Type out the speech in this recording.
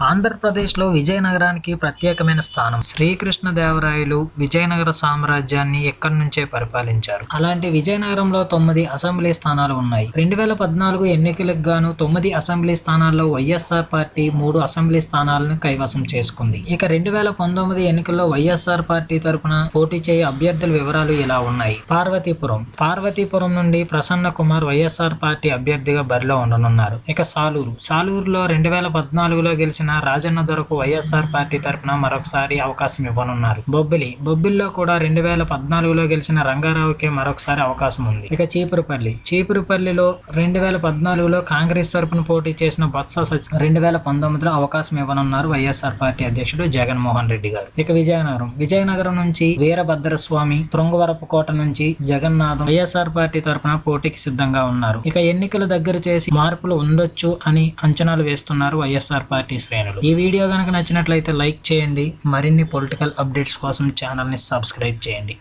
ఆంధ్రప్రదేశ్లో విజయనగరానికి ప్రత్యేకమైన స్థానం. శ్రీకృష్ణదేవరాయలు విజయనగర సామ్రాజ్యాన్ని ఎక్కడి నుంచే పరిపాలించారు. అలాంటి విజయనగరంలో 9 అసెంబ్లీ స్థానాలు ఉన్నాయి. 2014 ఎన్నికలకు గాను 9 అసెంబ్లీ స్థానాల్లో వైఎస్ఆర్ పార్టీ 3 అసెంబ్లీ స్థానాలను కైవసం చేసుకుంది. ఇక 2019 ఎన్నికల్లో వైఎస్ఆర్ పార్టీ తరపున పోటీ చేయే అభ్యర్థుల వివరాలు ఇలా ఉన్నాయి. పార్వతీపురం నుండి ప్రసన్న కుమార్ వైఎస్ఆర్ పార్టీ అభ్యర్థిగా బరిలో ఉండనున్నారు. ఇక సాలూరులో 2014లో గెలిచిన రాజన్న దొరకు వైఎస్ఆర్ పార్టీ తరపున మరొకసారి అవకాశం ఇవ్వనున్నారు. బొబ్బిలిలో కూడా 2014లో గెలిచిన రంగారావుకే మరొకసారి అవకాశం ఉంది. ఇక చీపురుపల్లిలో 2014లో కాంగ్రెస్ తరపున పోటీ చేసిన బొత్స 2019లో అవకాశం ఇవ్వనున్నారు వైఎస్ఆర్ పార్టీ అధ్యక్షుడు జగన్మోహన్ రెడ్డి గారు. ఇక విజయనగరం నుంచి వీరభద్రస్వామి, తృంగవరపుకోట నుంచి జగన్నాథం వైఎస్ఆర్ పార్టీ తరపున పోటీకి సిద్ధంగా ఉన్నారు. ఇక ఎన్నికల దగ్గర చేసి మార్పులు ఉండొచ్చు అని అంచనాలు వేస్తున్నారు వైఎస్ఆర్ పార్టీ శ్రేణులు. ఈ వీడియో కనుక నచ్చినట్లయితే లైక్ చేయండి. మరిన్ని పొలిటికల్ అప్డేట్స్ కోసం ఛానల్ ని సబ్స్క్రైబ్ చేయండి.